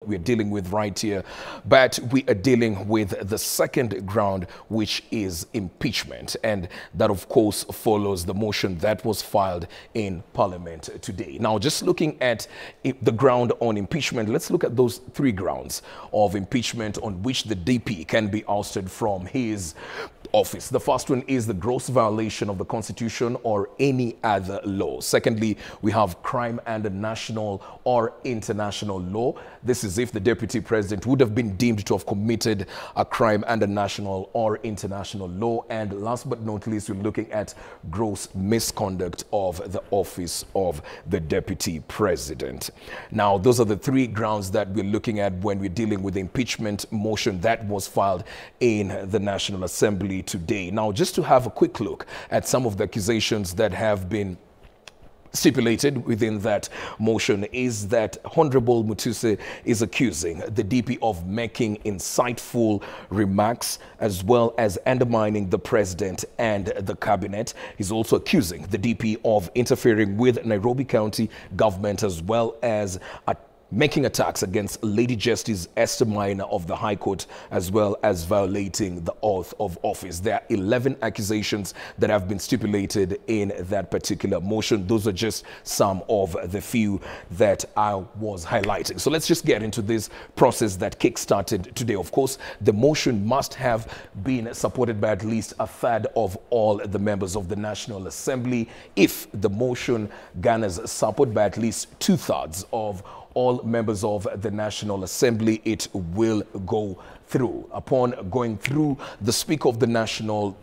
we're dealing with right here, but we are dealing with the second ground, which is impeachment. And that, of course, follows the motion that was filed in Parliament today. Now, just looking at the ground on impeachment, let's look at those three grounds of impeachment on which the DP can be ousted from his office. The first one is the gross violation of the Constitution or any other law. Secondly, we have crime under national or international law. This is if the Deputy President would have been deemed to have committed a crime under national or international law. And last but not least, we're looking at gross misconduct of the office of the Deputy President. Now, those are the three grounds that we're looking at when we're dealing with the impeachment motion that was filed in the National Assembly today. Now, just to have a quick look at some of the accusations that have been stipulated within that motion is that Honorable Mutuse is accusing the DP of making insightful remarks as well as undermining the president and the cabinet. He's also accusing the DP of interfering with Nairobi County government as well as making attacks against Lady Justice Esther Maina of the High Court, as well as violating the oath of office. There are 11 accusations that have been stipulated in that particular motion. Those are just some of the few that I was highlighting. So let's just get into this process that kick-started today. Of course, the motion must have been supported by at least a third of all the members of the National Assembly. If the motion garners support by at least 2/3 of all members of the National Assembly, it will go through. Upon going through, the Speaker of the National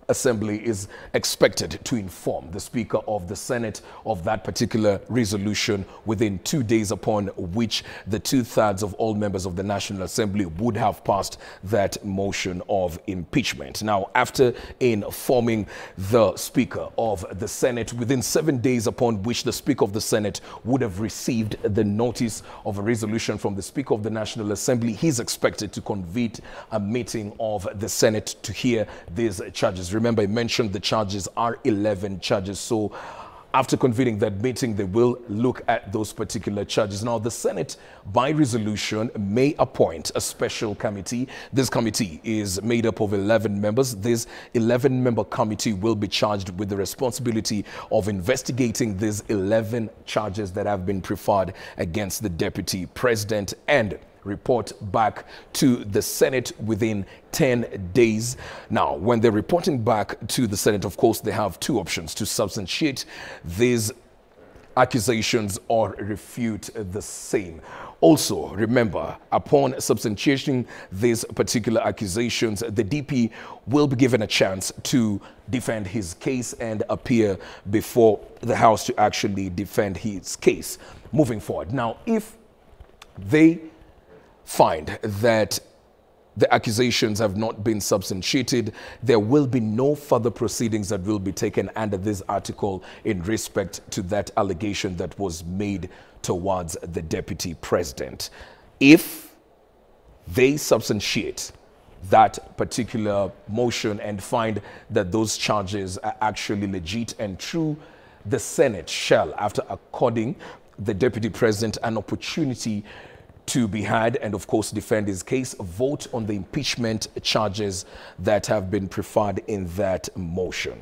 Assembly is expected to inform the Speaker of the Senate of that particular resolution within 2 days, upon which the 2/3 of all members of the National Assembly would have passed that motion of impeachment. Now, after informing the Speaker of the Senate, within 7 days upon which the Speaker of the Senate would have received the notice of a resolution from the Speaker of the National Assembly, he's expected to convene a meeting of the Senate to hear these charges. Remember, I mentioned the charges are 11 charges. So after convening that meeting, they will look at those particular charges. Now, the Senate, by resolution, may appoint a special committee. This committee is made up of 11 members. This 11-member committee will be charged with the responsibility of investigating these 11 charges that have been preferred against the Deputy President and report back to the Senate within 10 days. Now, when they're reporting back to the Senate, of course, they have two options: to substantiate these accusations or refute the same. Also, remember, upon substantiating these particular accusations, the DP will be given a chance to defend his case and appear before the House to actually defend his case moving forward. Now, if they find that the accusations have not been substantiated, there will be no further proceedings that will be taken under this article in respect to that allegation that was made towards the Deputy President. If they substantiate that particular motion and find that those charges are actually legit and true, the Senate shall, after according the Deputy President an opportunity to be had and, of course, defend his case, vote on the impeachment charges that have been preferred in that motion.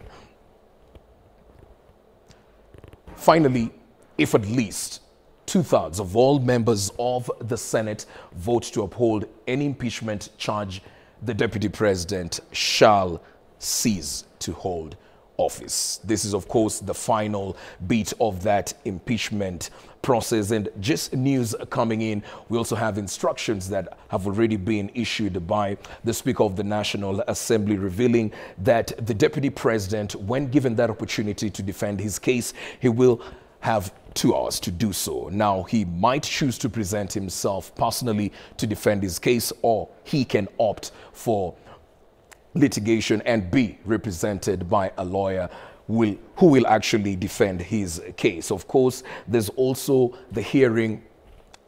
Finally, if at least 2/3 of all members of the Senate vote to uphold any impeachment charge, the Deputy President shall cease to hold office. This is, of course, the final bit of that impeachment process. And just news coming in, we also have instructions that have already been issued by the Speaker of the National Assembly revealing that the Deputy President, when given that opportunity to defend his case, he will have 2 hours to do so. Now, he might choose to present himself personally to defend his case, or he can opt for litigation and be represented by a lawyer who will actually defend his case. Of course, there's also the hearing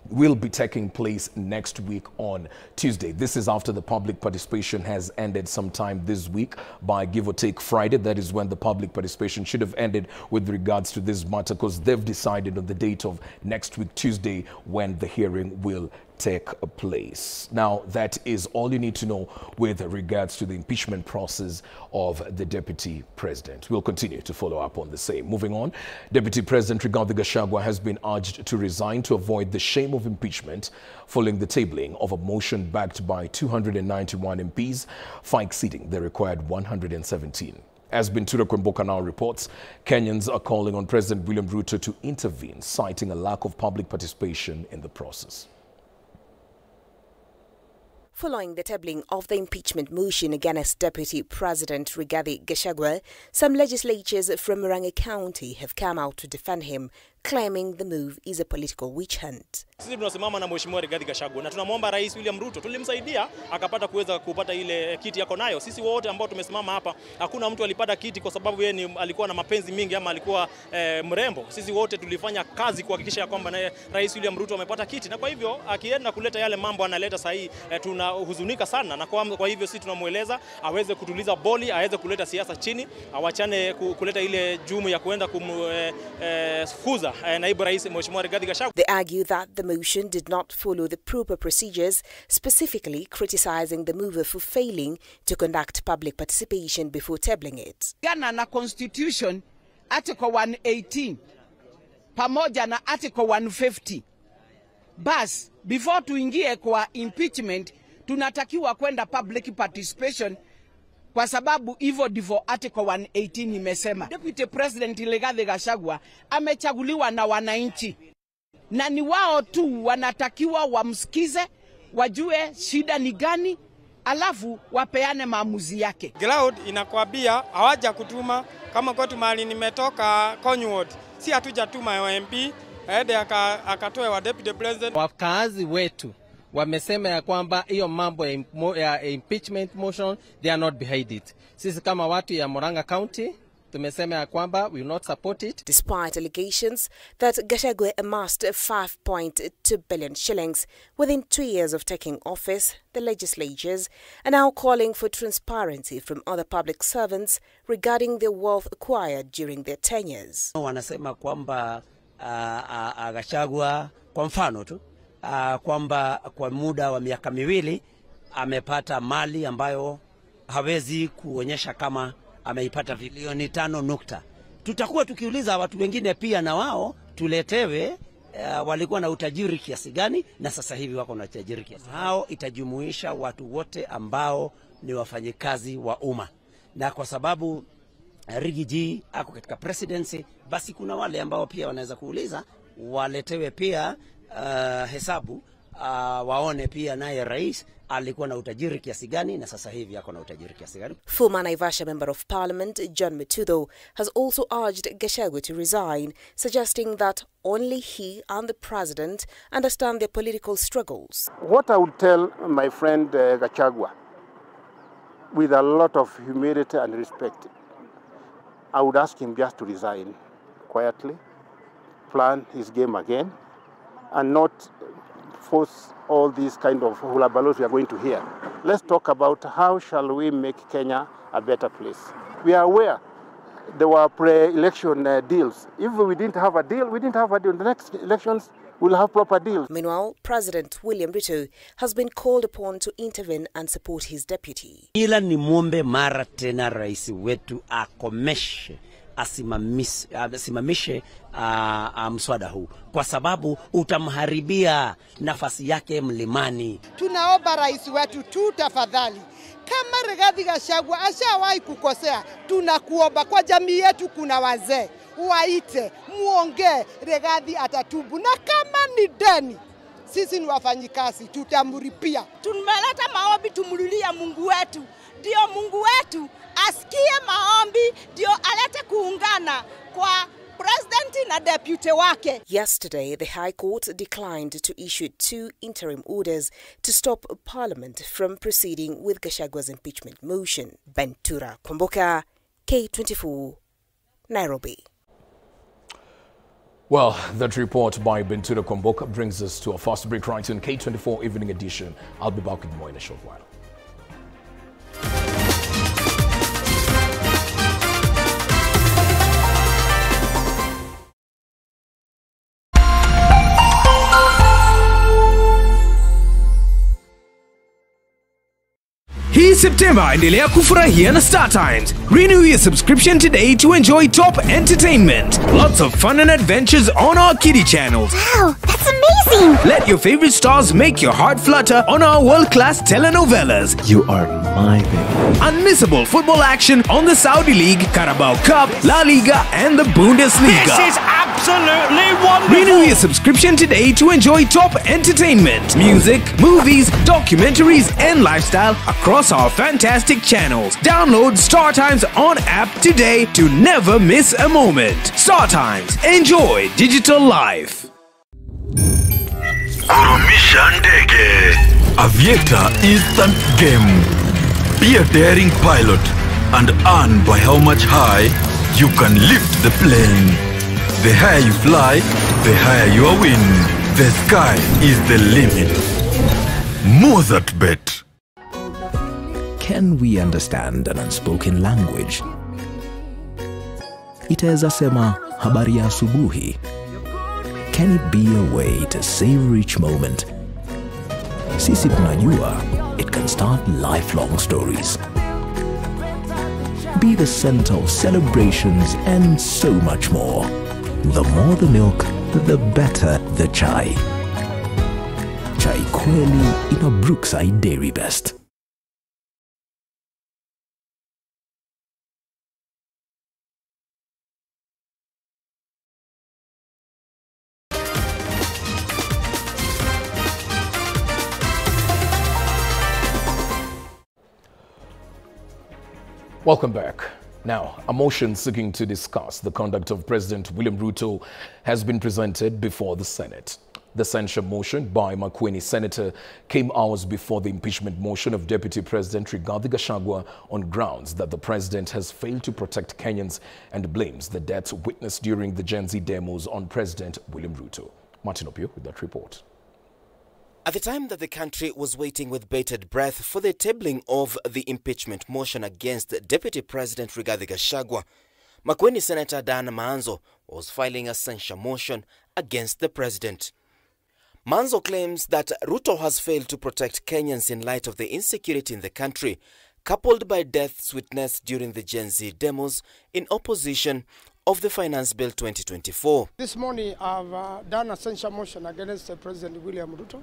will be taking place next week on Tuesday. This is after the public participation has ended sometime this week by give or take Friday. That is when the public participation should have ended with regards to this matter, because they've decided on the date of next week, Tuesday, when the hearing will take place. Now, that is all you need to know with regards to the impeachment process of the Deputy President. We'll continue to follow up on the same. Moving on, Deputy President Rigathi Gachagua has been urged to resign to avoid the shame of impeachment following the tabling of a motion backed by 291 MPs, far exceeding the required 117. As Bentura Kwemboka now reports, Kenyans are calling on President William Ruto to intervene, citing a lack of public participation in the process. Following the tabling of the impeachment motion against Deputy President Rigathi Gachagua, some legislators from Murang'a County have come out to defend him, claiming the move is a political witch hunt. Sisi tunasimama na Mheshimiwa Rigathi Gachagua na tunamwomba Rais William Ruto, tulimsaidia akapata kuweza kupata ile kiti yako nayo. Sisi wote ambao tumesimama hapa, hakuna mtu alipata kiti kwa sababu yeye alikuwa na mapenzi mingi ama alikuwa mrembo. Sisi wote tulifanya kazi kuhakikisha kwamba naye Rais William Ruto amepata kiti, na kwa hivyo akienda kuleta yale mambo analeta sahi, tunahuzunika sana, na kwa hivyo sisi tunamueleza aweze kutuliza boli, aweze kuleta siasa chini, awachane kuleta ile jumu ya kuenda kumfukuza naibu rais Mheshimiwa Rigathi Gachagua. They argue that the motion did not follow the proper procedures, specifically criticizing the mover for failing to conduct public participation before tabling it. Gana na Constitution Article 118 pamoja na Article 150. Bas, before tuingie kwa impeachment, tunatakiwa kwenda public participation kwa sababu hivyo ndivyo Article 118 imesema. Deputy President Rigathi Gachagua amechaguliwa na wananchi, na ni wao tu wanatakiwa wamsikize, wajue shida ni gani, alafu wapeane maamuzi yake. Cloud inakwambia hawaja kutuma, kama kwetu mahali nimetoka Konywood, si hatujatuma wa MP aende akatoe wa Deputy President. Wakazi wetu wamesema ya kwamba hiyo mambo ya impeachment motion, they are not behind it. Sisi kama watu ya Murang'a County tumesema ya kwamba we will not support it. Despite allegations that Gachagua amassed 5.2 billion shillings within 2 years of taking office, the legislatures are now calling for transparency from other public servants regarding their wealth acquired during their tenures. Wanasema kwamba Gachagua kwa mfano tu kwamba kwa muda wa miaka miwili amepata mali ambayo hawezi kuonyesha kama ameipata bilioni 5. Tutakuwa tukiuliza watu wengine pia na wao tuletewe walikuwa na utajiri kiasi gani na sasa hivi wako na utajiri kiasi. Hao itajumuisha watu wote ambao ni wafanyikazi wa umma, na kwa sababu Rigiji ako katika presidency, basi kuna wale ambao pia wanaweza kuuliza waletewe pia hesabu, waone pia naye rais alikuwa na utajiri kiasi gani na sasa hivi yako na utajiri kiasi gani. Former Naivasha Member of Parliament John Mutudho has also urged Gachagua to resign, suggesting that only he and the president understand their political struggles. What I would tell my friend Gachagua, with a lot of humility and respect, I would ask him just to resign quietly, plan his game again, and not force all these kind of hulabaloo we are going to hear. Let's talk about how shall we make Kenya a better place. We are aware there were pre-election deals. If we didn't have a deal, we didn't have a deal. The next elections will have proper deals. Meanwhile, President William Ruto has been called upon to intervene and support his deputy. Ila ni muombe mara tena rais wetu akomeshe, asimamishe mswada huu kwa sababu utamharibia nafasi yake mlimani. Tunaomba rais wetu tu tafadhali, kama Rigathi Gachagua ashawahi kukosea, tunakuomba kwa jamii yetu, kuna wazee waite, muongee, Rigathi atatubu, na kama ni deni, sisi ni wafanyikazi, tutamripia. Tumeleta maombi, tumulilia Mungu wetu, ndio Mungu wetu asikie maombi, ndio alete kuungana kwa president na deputy wake. Yesterday, the High Court declined to issue 2 interim orders to stop Parliament from proceeding with Gachagua's impeachment motion. Bentura Kwemboka, K24, Nairobi. Well, that report by Bentura Kwemboka brings us to a fast break right in K24 Evening Edition. I'll be back with more in a short while. September, endelea kufurahia na Star Times. Renew your subscription today to enjoy top entertainment. Lots of fun and adventures on our kiddie channels. Wow, that's amazing! Let your favorite stars make your heart flutter on our world-class telenovelas. You are my baby. Unmissable football action on the Saudi League, Carabao Cup, La Liga, and the Bundesliga. This is absolutely wonderful! Renew your subscription today to enjoy top entertainment, music, movies, documentaries, and lifestyle across our fantastic channels. Download Star Times on app today to never miss a moment. Star Times. Enjoy digital life. Kurumisha ndege. Aviator instant game. Be a daring pilot and earn by how much high you can lift the plane. The higher you fly, the higher your win. The sky is the limit. Mozart bet. Can we understand an unspoken language? Itaweza sema habari ya asubuhi. Can it be a way to savor each moment? Sisi tunajua it can start lifelong stories. Be the center of celebrations and so much more. The more the milk, the better the chai. Chai kweli ina Brookside Dairy Best. Welcome back. Now, a motion seeking to discuss the conduct of President William Ruto has been presented before the Senate. The censure motion by Makueni Senator came hours before the impeachment motion of Deputy President Rigathi Gachagua on grounds that the president has failed to protect Kenyans and blames the deaths witnessed during the Gen Z demos on President William Ruto. Martin Opio with that report. At the time that the country was waiting with bated breath for the tabling of the impeachment motion against Deputy President Rigathi Gachagua, Makueni Senator Dana Manzo was filing a censure motion against the president. Manzo claims that Ruto has failed to protect Kenyans in light of the insecurity in the country, coupled by deaths witnessed during the Gen Z demos in opposition of the Finance Bill 2024. This morning I've done a censure motion against President William Ruto.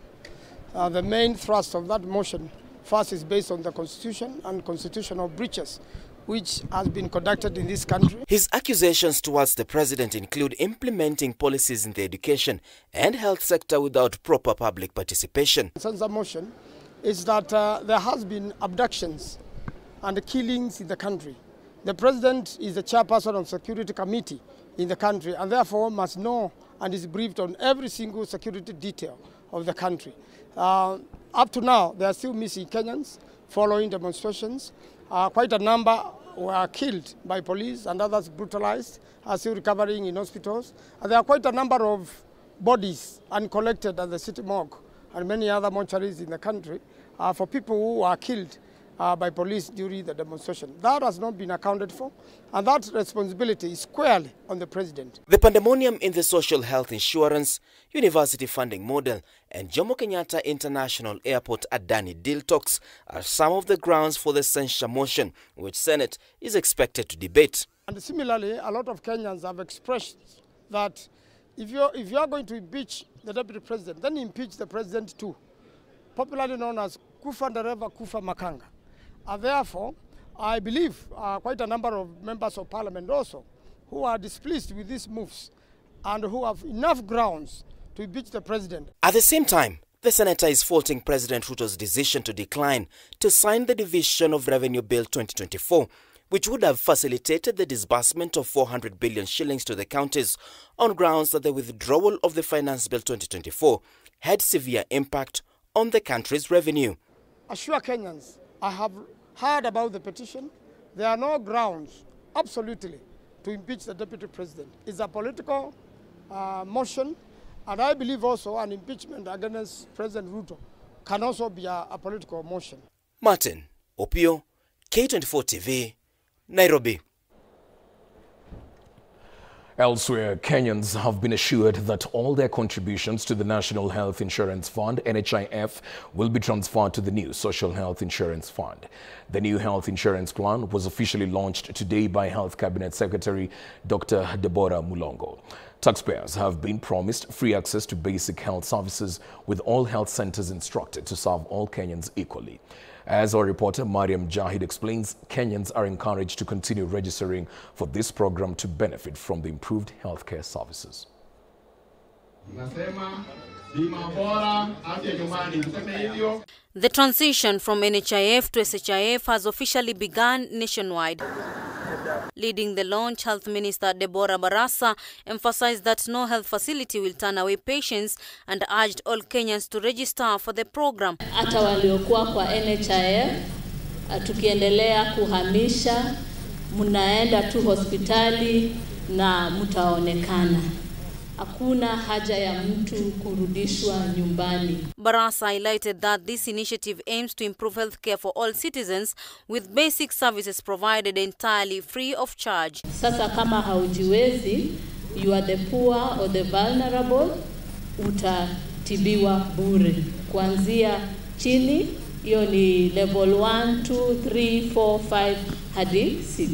The main thrust of that motion first is based on the Constitution and constitutional breaches which has been conducted in this country. His accusations towards the president include implementing policies in the education and health sector without proper public participation. The censure motion is that there has been abductions and killings in the country. The president is the chairperson of the Security Committee in the country and therefore must know and is briefed on every single security detail of the country. Up to now, there are still missing Kenyans following demonstrations. Quite a number were killed by police and others brutalized, are still recovering in hospitals. And there are quite a number of bodies uncollected at the city morgue and many other mortuaries in the country for people who were killed by police during the demonstration. That has not been accounted for, and that responsibility is squarely on the president. The pandemonium in the social health insurance, university funding model, and Jomo Kenyatta International Airport Adani deal talks are some of the grounds for the censure motion, which Senate is expected to debate. And similarly, a lot of Kenyans have expressed that if you are going to impeach the deputy president, then impeach the president too, popularly known as Kufa Ndereva Kufa Makanga. Therefore, I believe quite a number of members of parliament also who are displeased with these moves and who have enough grounds to impeach the president. At the same time, the senator is faulting President Ruto's decision to decline to sign the Division of Revenue Bill 2024, which would have facilitated the disbursement of 400 billion shillings to the counties on grounds that the withdrawal of the Finance Bill 2024 had severe impact on the country's revenue. Assure Kenyans, I have heard about the petition. There are no grounds, absolutely, to impeach the deputy president. It's a political motion, and I believe also an impeachment against President Ruto can also be a political motion. Martin Opio, K24 TV, Nairobi. Elsewhere, Kenyans have been assured that all their contributions to the National Health Insurance Fund, NHIF, will be transferred to the new Social Health Insurance Fund. The new health insurance plan was officially launched today by Health Cabinet Secretary Dr. Deborah Mulongo. Taxpayers have been promised free access to basic health services, with all health centers instructed to serve all Kenyans equally. As our reporter Mariam Jahid explains, Kenyans are encouraged to continue registering for this program to benefit from the improved healthcare services. The transition from NHIF to SHIF has officially begun nationwide. Leading the launch, Health Minister Deborah Barasa emphasized that no health facility will turn away patients and urged all Kenyans to register for the program. Hata waliokuwa kwa NHIF tukiendelea kuhamisha, mnaenda tu hospitali na mtaonekana. Hakuna haja ya mtu kurudishwa nyumbani. Barasa highlighted that this initiative aims to improve healthcare for all citizens, with basic services provided entirely free of charge. Sasa kama haujiwezi, you are the poor or the vulnerable, utatibiwa bure. Kuanzia chini, hiyo ni level 1, 2, 3, 4, 5 hadi 6.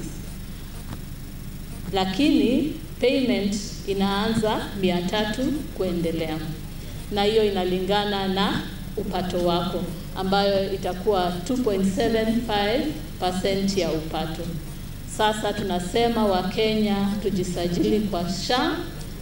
Lakini payment inaanza 300 kuendelea, na hiyo inalingana na upato wako, ambayo itakuwa 2.75% ya upato. Sasa tunasema Wakenya tujisajili kwa SHA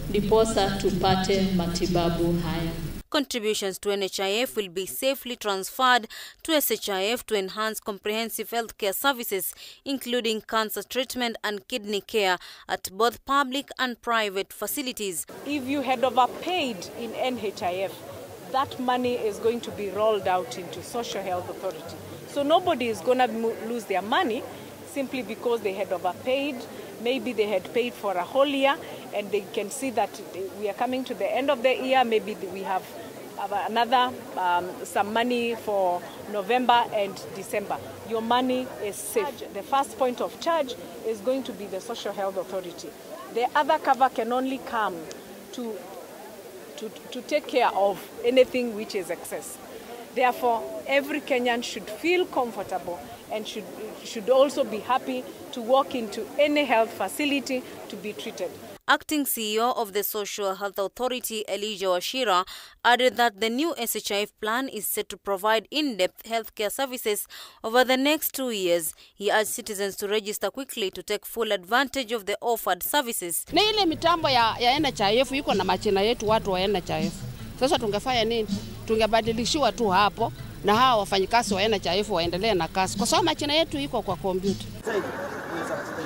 ndiposa tupate matibabu haya. Contributions to NHIF will be safely transferred to SHIF to enhance comprehensive healthcare services, including cancer treatment and kidney care at both public and private facilities. If you had overpaid in NHIF, that money is going to be rolled out into Social Health Authority. So nobody is going to lose their money simply because they had overpaid. Maybe they had paid for a whole year and they can see that we are coming to the end of the year. Maybe we have another some money for November and December. Your money is safe. The first point of charge is going to be the Social Health Authority. The other cover can only come to take care of anything which is excess. Therefore, every Kenyan should feel comfortable and should also be happy to walk into any health facility to be treated. Acting CEO of the Social Health Authority, Elijah Washira, added that the new SHIF plan is set to provide in-depth healthcare services over the next 2 years. He urged citizens to register quickly to take full advantage of the offered services. Na ile mitambo ya NHIF iko na machina yetu watu wa NHIF. Sasa tungefanya nini? Tungebadilishiwa tu hapo na hawa wafanyikazi wa NHIF waendelee na kazi, kwa sababu machina yetu iko kwa kompyuta.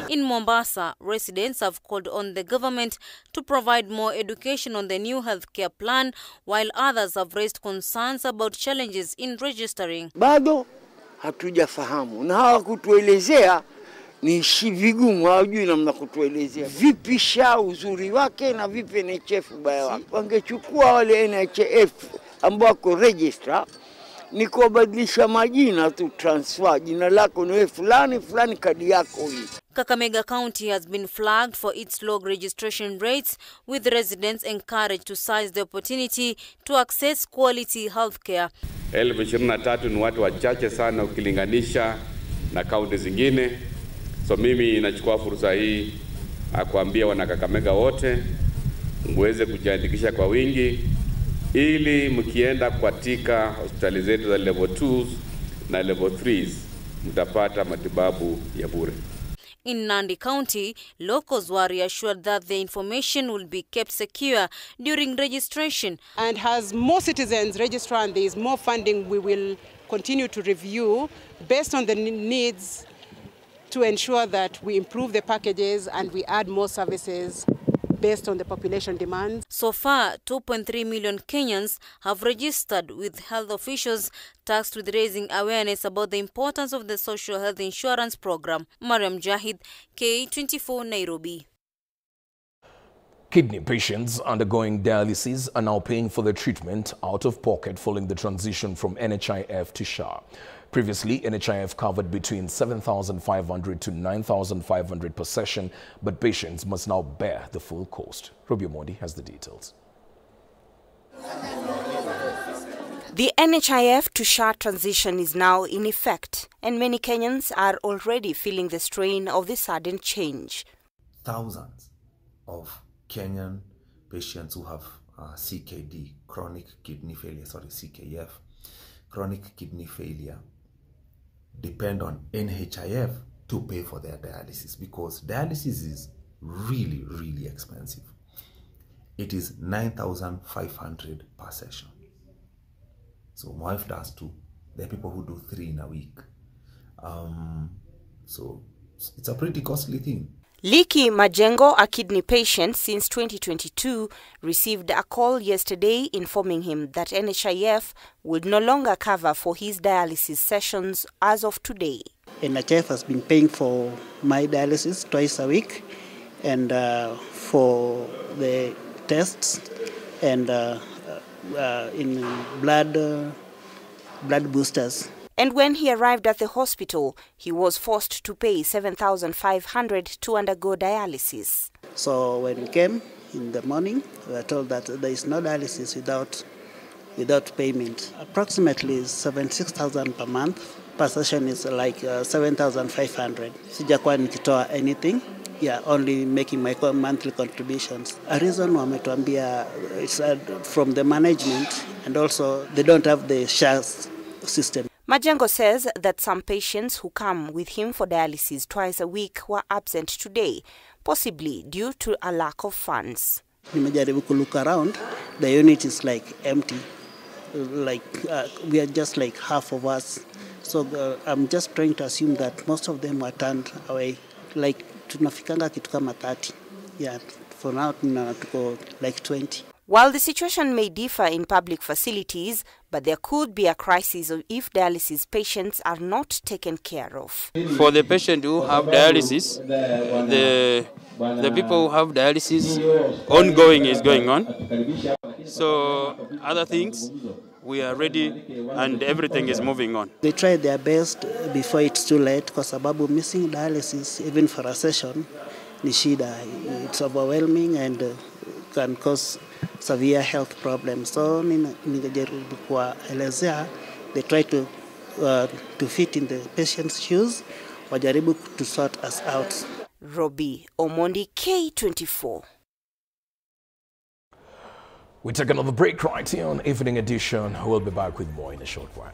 In Mombasa, residents have called on the government to provide more education on the new healthcare plan, while others have raised concerns about challenges in registering. Bado hatujafahamu na hawa kutuelezea ni vigumu, hawajui namna kutuelezea vipi SHA uzuri wake na vipi NHIF ubaya wake. Wangechukua wale NHIF ambao wako registrar ni kubadilisha majina tu, transfer jina lako ni fulani fulani, kadi yako hii. Kakamega County has been flagged for its low registration rates, with residents encouraged to seize the opportunity to access quality healthcare. 23 ni watu wachache sana ukilinganisha na kaunti zingine. So mimi nachukua fursa hii kuambia wana Kakamega wote muweze kujiandikisha kwa wingi, ili mkienda katika hospitali zetu za level 2s na level 3s mtapata matibabu ya bure. In Nandi County, locals were reassured that the information will be kept secure during registration. And as more citizens register and there is more funding, we will continue to review based on the needs to ensure that we improve the packages and we add more services based on the population demands. So far, 2.3 million Kenyans have registered, with health officials tasked with raising awareness about the importance of the social health insurance program. Mariam Jahid, K24 Nairobi. Kidney patients undergoing dialysis are now paying for their treatment out of pocket following the transition from NHIF to SHA. Previously, NHIF covered between 7,500 to 9,500 per session, but patients must now bear the full cost. Robbie Omondi has the details. The NHIF to SHA transition is now in effect, and many Kenyans are already feeling the strain of the sudden change. Thousands of Kenyan patients who have CKD, chronic kidney failure, CKF, chronic kidney failure, depend on NHIF to pay for their dialysis, because dialysis is really, really expensive. It is 9,500 per session. So my wife does 2. There are people who do 3 in a week. So it's a pretty costly thing. Liki Majengo, a kidney patient since 2022, received a call yesterday informing him that NHIF would no longer cover for his dialysis sessions as of today. NHIF has been paying for my dialysis twice a week, and for the tests and in blood boosters. And when he arrived at the hospital, he was forced to pay 7,500 to undergo dialysis. So when we came in the morning, we were told that there is no dialysis without payment. Approximately 76,000 per month. Per session is like 7,500. Sijakuwa nikitoa anything. Yeah, only making my monthly contributions. A reason wametuambia it's from the management, and also they don't have the SHA system. Majengo says that some patients who come with him for dialysis twice a week were absent today, possibly due to a lack of funds. Nimejaribu to look around, the unit is like empty, like we are just like half of us. So I'm just trying to assume that most of them were turned away, like tunafikanga kitu kama 30. Yeah, for now tuko like 20. While the situation may differ in public facilities, but there could be a crisis if dialysis patients are not taken care of. For the patient who have dialysis, the people who have dialysis ongoing is going on. So other things, we are ready and everything is moving on. They try their best before it's too late, because sababu missing dialysis, even for a session, ni shida. It's overwhelming and can cause severe health problems. So ningejaribu kuwaelezea, they try to fit in the patient's shoes, wajaribu to sort us out. Robbie Omondi, K24. We take another break right here on Evening Edition. We'll be back with more in a short while.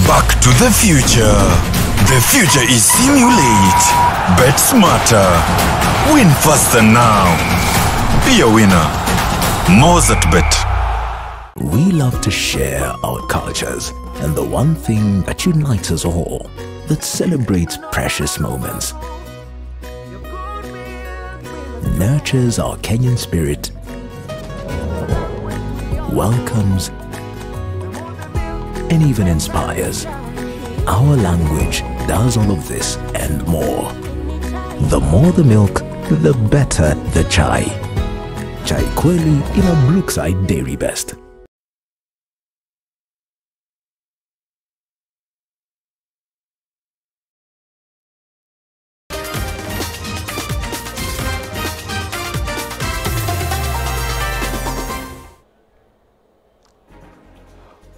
Back to the future. The future is simulate. Bet smarter. Win faster now. Be a winner. Mozartbet. We love to share our cultures, and the one thing that unites us all, that celebrates precious moments, nurtures our Kenyan spirit, welcomes, and even inspires. Our language does all of this and more. The more the milk, the better the chai. Chai kweli ina Brookside Dairy Best.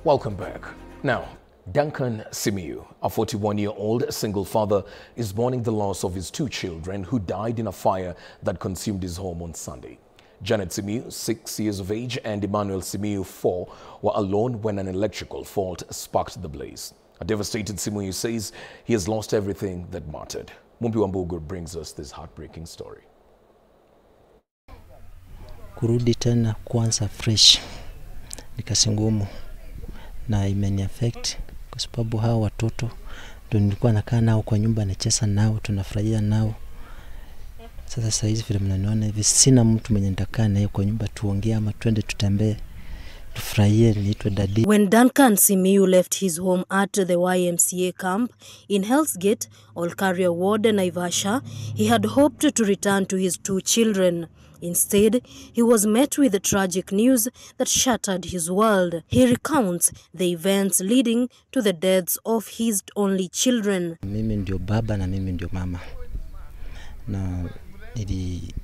Welcome back. Now, Duncan Simiyu, a 41-year-old single father, is mourning the loss of his 2 children who died in a fire that consumed his home on Sunday. Janet Simiyu, 6 years of age, and Emmanuel Simiyu, 4, were alone when an electrical fault sparked the blaze. A devastated Simiyu says he has lost everything that mattered. Mumbi Wambugu brings us this heartbreaking story. Kurudi tena kuanza fresh ni kazi ngumu na imeni affect kwa sababu hao watoto ndio nilikuwa nakaa nao kwa nyumba, nacheza nao, tunafurahia nao. Sasa saa hizi vile mnaniona hivi sina mtu mwenye nitakaa naye kwa nyumba tuongee ama twende tutembee. When Duncan Simiyu left his home at the YMCA camp in Hell's Gate, Olkaria Ward, Naivasha, he had hoped to return to his 2 children. Instead, he was met with the tragic news that shattered his world. He recounts the events leading to the deaths of his only children. Mimi ndio baba na mimi ndio mama. Na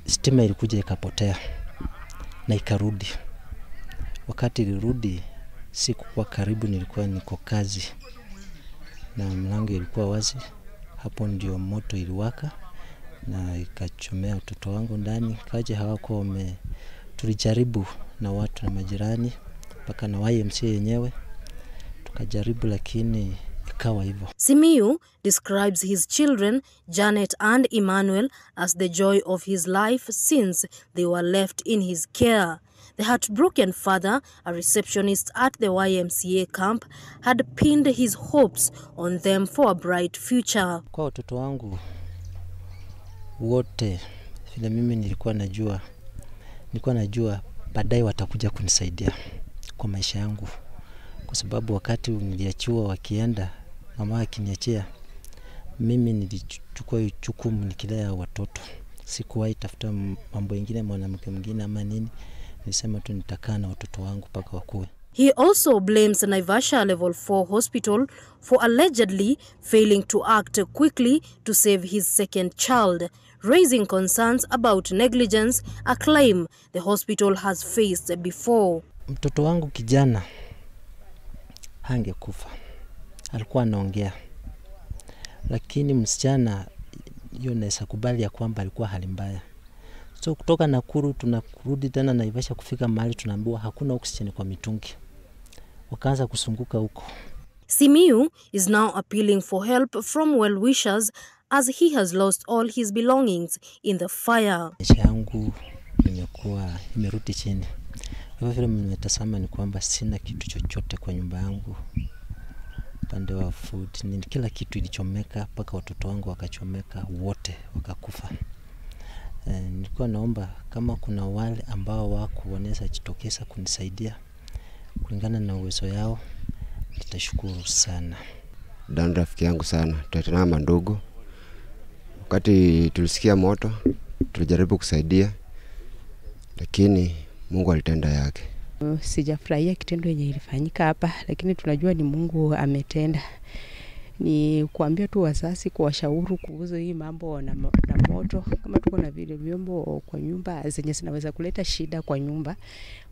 stima ilikuja ikapotea na ikarudi. Wakati ilirudi sikuwa karibu, nilikuwa niko kazi na mlango ilikuwa wazi. Hapo ndio moto iliwaka na ikachomea watoto wangu ndani. Kaje hawako tulijaribu na watu na majirani mpaka na YMCA yenyewe tukajaribu, lakini ikawa hivyo. Simiyu describes his children, Janet and Emmanuel, as the joy of his life since they were left in his care. The heartbroken father, a receptionist at the YMCA camp, had pinned his hopes on them for a bright future. Kwa watoto wangu wote, vile mimi nilikuwa najua baadaye watakuja kunisaidia kwa maisha yangu. Kwa sababu wakati niliachiwa wakienda, mama akiniachia, mimi nilichukua jukumu nikilea watoto. Sikuwahi tafuta mambo mengine, mwanamke mwingine ama nini. Nilisema tu nitakaa na watoto wangu mpaka wakue. He also blames Naivasha Level 4 Hospital for allegedly failing to act quickly to save his second child, raising concerns about negligence, a claim the hospital has faced before. Mtoto wangu kijana hangekufa. Alikuwa anaongea. Lakini msichana hiyo naweza kubali ya kwamba alikuwa hali mbaya. So kutoka Nakuru tunakurudi tena Naivasha kufika mahali tunaambiwa hakuna oxygen kwa mitungi. Wakaanza kusunguka huko. Simiyu is now appealing for help from well-wishers as he has lost all his belongings in the fire. Maisha yangu imerudi chini. Hivyo vile mmetazama ni kwamba sina kitu chochote kwa nyumba yangu. Upande wa food, kila kitu ilichomeka, mpaka watoto wangu wakachomeka, wote wakakufa. Nilikuwa naomba kama kuna wale ambao wako wanaweza jitokeza kunisaidia kulingana na uwezo yao, nitashukuru sana. Dan rafiki yangu sana, tutatana mandugu. Wakati tulisikia moto, tulijaribu kusaidia, lakini Mungu alitenda yake. Sijafurahia kitendo yenye ilifanyika hapa, lakini tunajua ni Mungu ametenda. Ni kuambia tu wazazi kuwashauri kuhusu hii mambo na moto. Kama tuko na vile vyombo kwa nyumba zenye zinaweza kuleta shida kwa nyumba,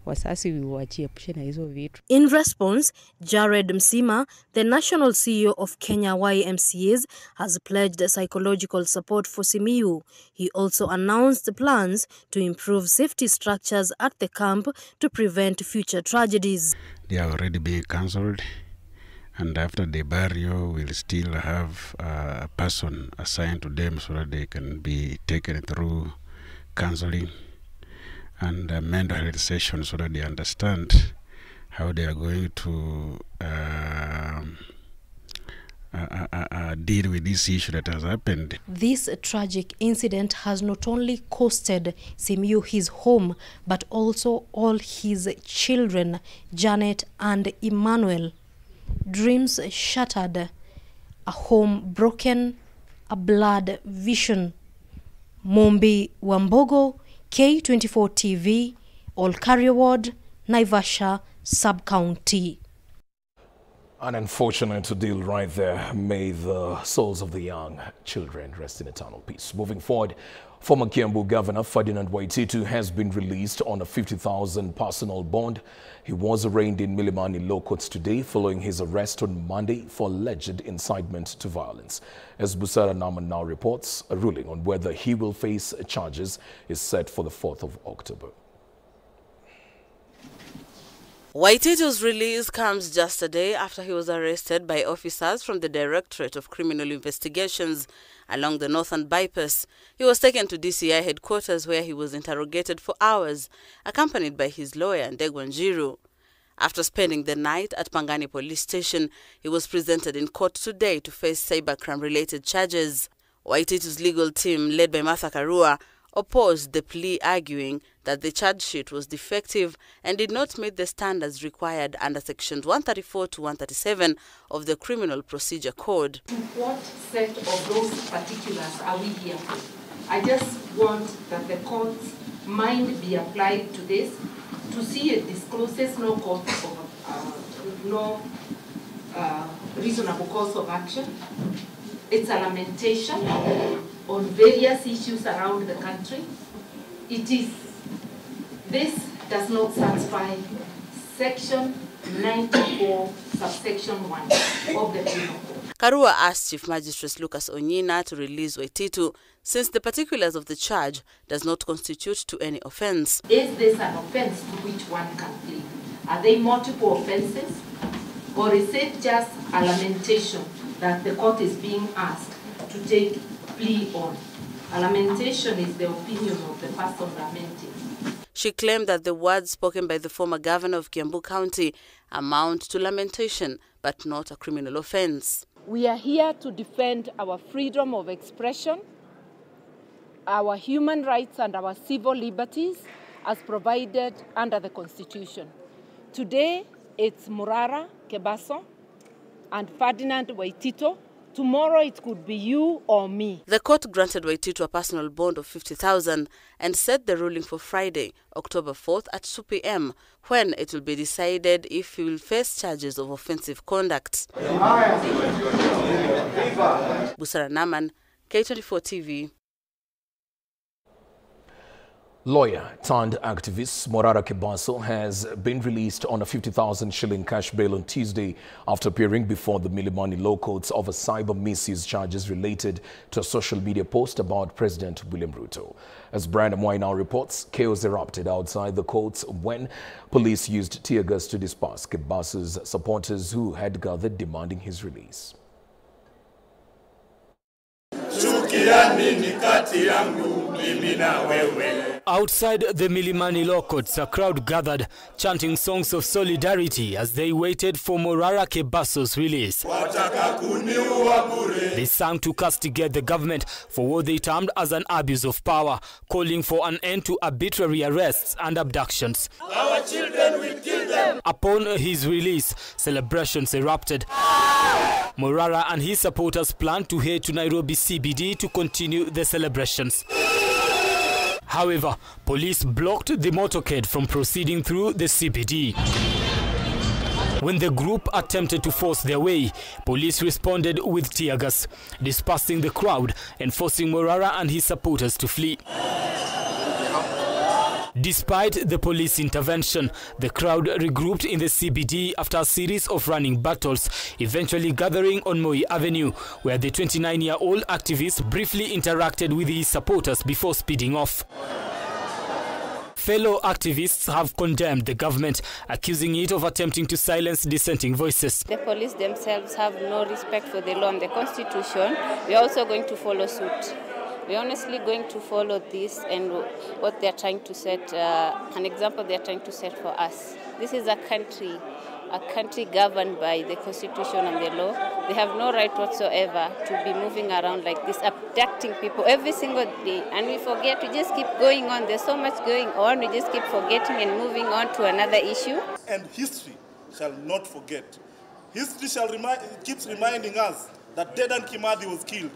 wazazi wajiepushe na hizo vitu. In response, Jared Msima, the national CEO of Kenya YMCAs, has pledged psychological support for Simiyu. He also announced plans to improve safety structures at the camp to prevent future tragedies. They are already being cancelled. And after the burial, we'll still have a person assigned to them so that they can be taken through counseling and mental health sessions so that they understand how they are going to deal with this issue that has happened. This tragic incident has not only costed Simiyu his home, but also all his children, Janet and Emmanuel. Dreams shattered, a home broken, a blood vision. Mombi Wambogo, K24 TV, Olkaria Ward, Naivasha Sub-County. An unfortunate deal right there. May the souls of the young children rest in eternal peace. Moving forward, former Kiambu Governor Ferdinand Waititu has been released on a 50,000 personal bond. He was arraigned in Milimani Law Courts today following his arrest on Monday for alleged incitement to violence. As Busara Naman now reports, a ruling on whether he will face charges is set for the 4th of October. Waititu's release comes just a day after he was arrested by officers from the Directorate of Criminal Investigations along the Northern Bypass. He was taken to DCI headquarters where he was interrogated for hours, accompanied by his lawyer, Ndegwa Njiru. After spending the night at Pangani Police Station, he was presented in court today to face cybercrime-related charges. Waititu's legal team, led by Martha Karua, opposed the plea, arguing that the charge sheet was defective and did not meet the standards required under sections 134 to 137 of the Criminal Procedure Code. What set of those particulars are we here for? I just want that the court's mind be applied to this, to see it discloses no cause of reasonable cause of action. It's a lamentation on various issues around the country. This does not satisfy Section 94, subsection 1 of the Penal Code. Karua asked Chief Magistrate Lucas Onyina to release Waititu since the particulars of the charge does not constitute to any offence. Is this an offence to which one can plead? Are they multiple offences? Or is it just a lamentation that the court is being asked to take plea on? A lamentation is the opinion of the person lamenting. She claimed that the words spoken by the former governor of Kiambu County amount to lamentation, but not a criminal offence. We are here to defend our freedom of expression, our human rights and our civil liberties as provided under the Constitution. Today, it's Morara Kebaso and Ferdinand Waititu. Tomorrow it could be you or me. The court granted Waititu a personal bond of 50,000 and set the ruling for Friday, October 4th at 2 p.m, when it will be decided if he will face charges of offensive conduct. Busara Naman, K24 TV. Lawyer turned activist Morara Kebaso has been released on a 50,000 shilling cash bail on Tuesday after appearing before the Milimani Law Courts over cyber misuse charges related to a social media post about President William Ruto. As Brian Amwai now reports, chaos erupted outside the courts when police used tear gas to disperse Kebaso's supporters who had gathered demanding his release. Outside the Milimani Law Courts, a crowd gathered, chanting songs of solidarity as they waited for Morara Kebaso's release. They sang to castigate the government for what they termed as an abuse of power, calling for an end to arbitrary arrests and abductions. Our children will kill them. Upon his release, celebrations erupted. Morara and his supporters planned to head to Nairobi CBD to continue the celebrations. However, police blocked the motorcade from proceeding through the CBD. When the group attempted to force their way, police responded with tear gas, dispersing the crowd and forcing Morara and his supporters to flee. Despite the police intervention, the crowd regrouped in the CBD after a series of running battles, eventually gathering on Moi Avenue, where the 29-year-old activist briefly interacted with his supporters before speeding off. Fellow activists have condemned the government, accusing it of attempting to silence dissenting voices. The police themselves have no respect for the law and the Constitution. We are also going to follow suit. We're honestly going to follow this and what they're trying to set, an example they're trying to set for us. This is a country governed by the Constitution and the law. They have no right whatsoever to be moving around like this, abducting people every single day. And we forget, we just keep going on. There's so much going on, we just keep forgetting and moving on to another issue. And history shall not forget. History keeps reminding us that Dedan Kimathi was killed.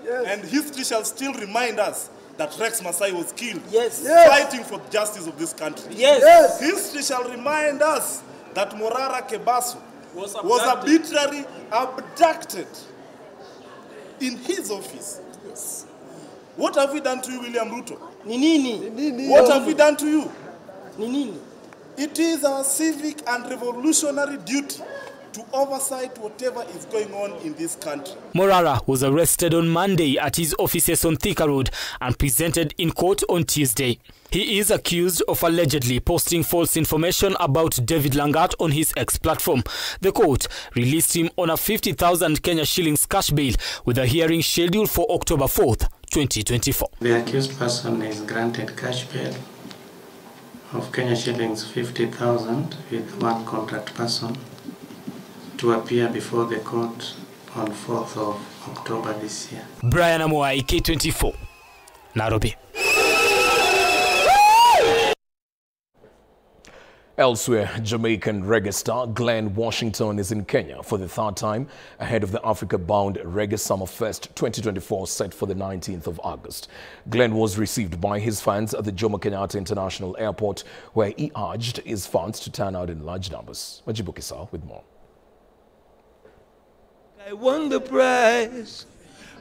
Yes. And history shall still remind us that Rex Masai was killed, fighting for the justice of this country. Yes. History shall remind us that Morara Kebaso was arbitrarily abducted in his office. Yes. What have we done to you, William Ruto? Nini. What have we done to you? Nini. It is our civic and revolutionary duty to oversight whatever is going on in this country. Morara was arrested on Monday at his offices on Thika Road and presented in court on Tuesday. He is accused of allegedly posting false information about David Langat on his X platform. The court released him on a 50,000 Kenya shillings cash bail with a hearing scheduled for October 4th, 2024. The accused person is granted cash bail of Kenya shillings 50,000 with one contract person to appear before the court on 4th of October this year. Brian Amwai, K24, Nairobi. Elsewhere, Jamaican reggae star Glenn Washington is in Kenya for the third time ahead of the Africa-bound Reggae Summerfest 2024 set for the 19th of August. Glenn was received by his fans at the Jomo Kenyatta International Airport, where he urged his fans to turn out in large numbers. Majibu Kisa with more. I won the prize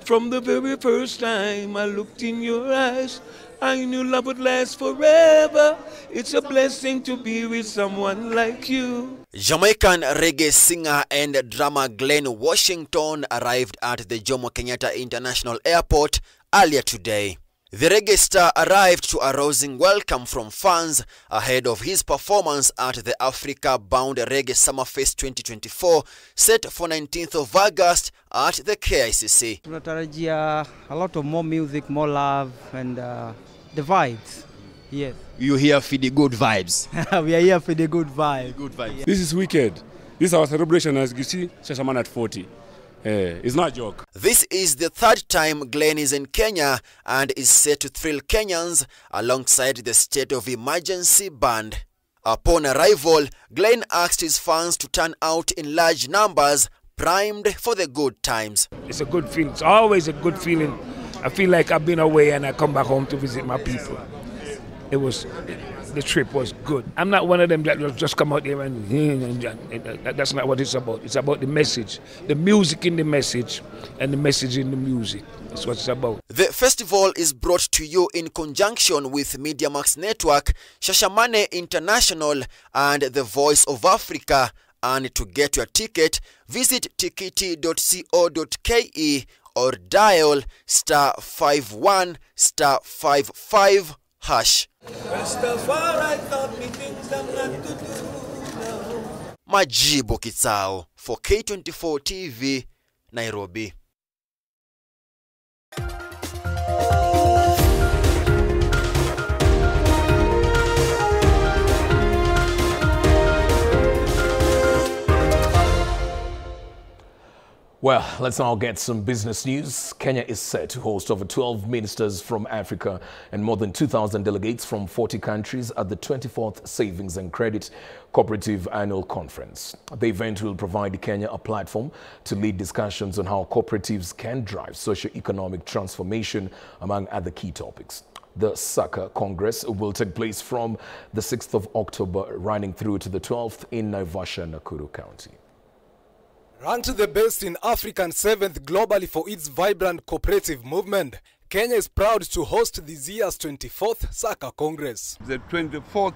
from the very first time I looked in your eyes. I knew love would last forever. It's a blessing to be with someone like you. Jamaican reggae singer and drummer Glenn Washington arrived at the Jomo Kenyatta International Airport earlier today. The reggae star arrived to a rousing welcome from fans ahead of his performance at the Africa-bound Reggae Summerfest 2024 set for 19th of August at the KICC. Tunatarajia a lot of more music, more love, and the vibes. Yes. You here for the good vibes. We are here for the good vibes. Good vibes. Yeah. This is wicked. This is our celebration, as you see, Shashaman at 40. It's not a joke. This is the third time Glenn is in Kenya and is set to thrill Kenyans alongside the State of Emergency band. Upon arrival, Glenn asked his fans to turn out in large numbers, primed for the good times. It's a good feeling. It's always a good feeling. I feel like I've been away and I come back home to visit my people. The trip was good. I'm not one of them that will just come out there and that's not what it's about. It's about the message, the music in the message, and the message in the music. That's what it's about. The festival is brought to you in conjunction with MediaMax Network, Shashamane International, and The Voice of Africa. And to get your ticket, visit tikiti.co.ke or dial *51*55#. Majibu Kitsao for K24 TV, Nairobi. Well, let's now get some business news. Kenya is set to host over 12 ministers from Africa and more than 2,000 delegates from 40 countries at the 24th Savings and Credit Cooperative Annual Conference. The event will provide Kenya a platform to lead discussions on how cooperatives can drive socio-economic transformation, among other key topics. The SACA Congress will take place from the 6th of October running through to the 12th in Naivasha, Nakuru County. Ranked the best in Africa and 7th globally for its vibrant cooperative movement, Kenya is proud to host this year's 24th SACA Congress. The 24th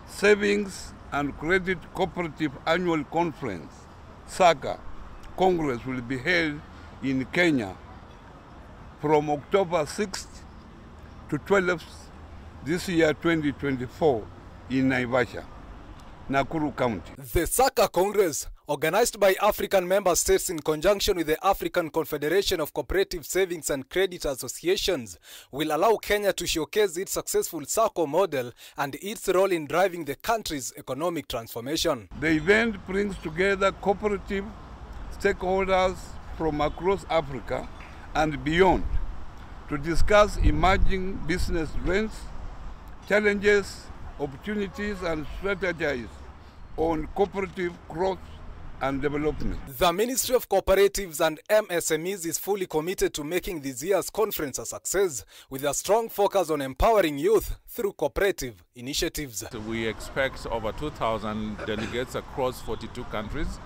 Savings and Credit Cooperative Annual Conference, SACA Congress, will be held in Kenya from October 6th to 12th this year 2024 in Naivasha, Nakuru County. The SACA Congress, organized by African member states in conjunction with the African Confederation of Cooperative Savings and Credit Associations, will allow Kenya to showcase its successful SACCO model and its role in driving the country's economic transformation. The event brings together cooperative stakeholders from across Africa and beyond to discuss emerging business trends, challenges, opportunities, and strategies on cooperative growth and development. The Ministry of Cooperatives and MSMEs is fully committed to making this year's conference a success, with a strong focus on empowering youth through cooperative initiatives. We expect over 2,000 delegates across 42 countries,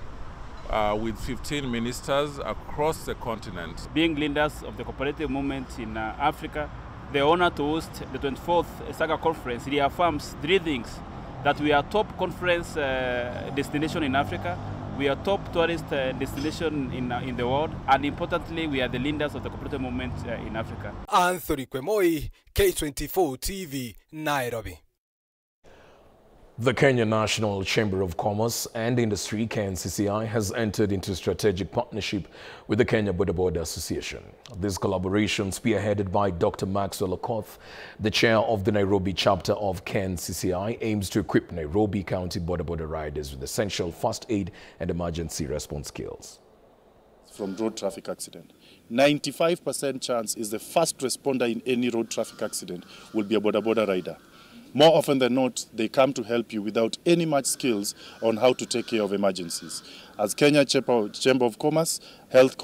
with 15 ministers across the continent. Being leaders of the cooperative movement in Africa, the honor to host the 24th SACA conference reaffirms three things: that we are top conference destination in Africa, we are top tourist destination in the world, and importantly, we are the leaders of the cooperative movement in Africa. Anthony Kwemoi, K24 TV, Nairobi. The Kenya National Chamber of Commerce and Industry, KNCCI, has entered into a strategic partnership with the Kenya Boda Boda Association. This collaboration, spearheaded by Dr. Maxwell Okoth, the chair of the Nairobi chapter of KNCCI, aims to equip Nairobi County Boda Boda riders with essential first aid and emergency response skills. From road traffic accident, 95% chance is the first responder in any road traffic accident will be a Boda Boda rider. more often than not, they come to help you without any much skills on how to take care of emergencies. As Kenya Chamber of Commerce Health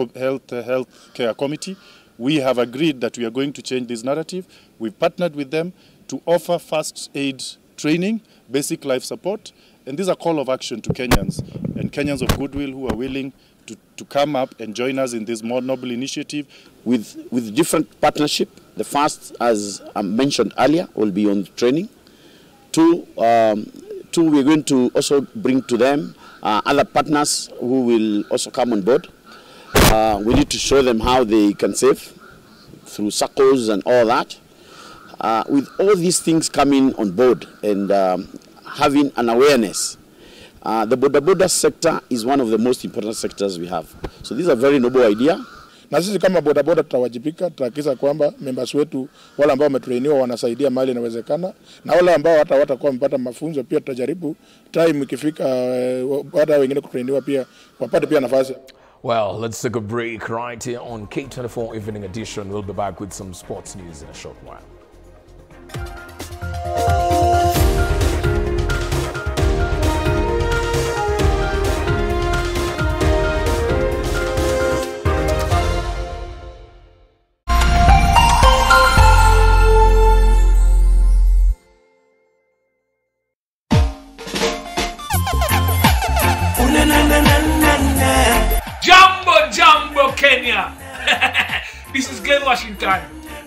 Care Committee, we have agreed that we are going to change this narrative. We've partnered with them to offer first aid training, basic life support, and this is a call of action to Kenyans and Kenyans of goodwill who are willing to come up and join us in this more noble initiative. With different partnership. The first, as I mentioned earlier, will be on training. Two, we're going to also bring to them other partners who will also come on board. We need to show them how they can save through circles and all that. With all these things coming on board and having an awareness, the boda sector is one of the most important sectors we have. So this is a very noble idea. Na sisi kama bodaboda tutawajibika, tutahakikisha kwamba members wetu wale ambao wametrainiwa wanasaidia mahali inawezekana, na wale ambao hata watakuwa wamepata mafunzo pia tutajaribu time ikifika baada wengine kutrainiwa pia wapate pia nafasi. Well, let's take a break right here on K24 Evening Edition. We'll be back with some sports news in a short while. Jambo Kenya. This is Glenn Washington.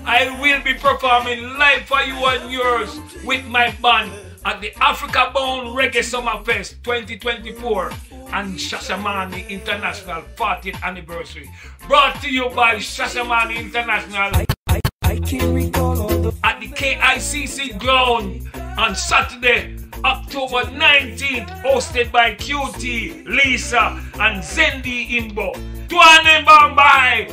I will be performing live for you and yours with my band at the Africa Bound Reggae Summer Fest 2024 and Shashamane International 40th anniversary. Brought to you by Shashamane International at the KICC ground on Saturday, October 19th, hosted by QT, Lisa, and Zendi Imbo. Tuane Bambai!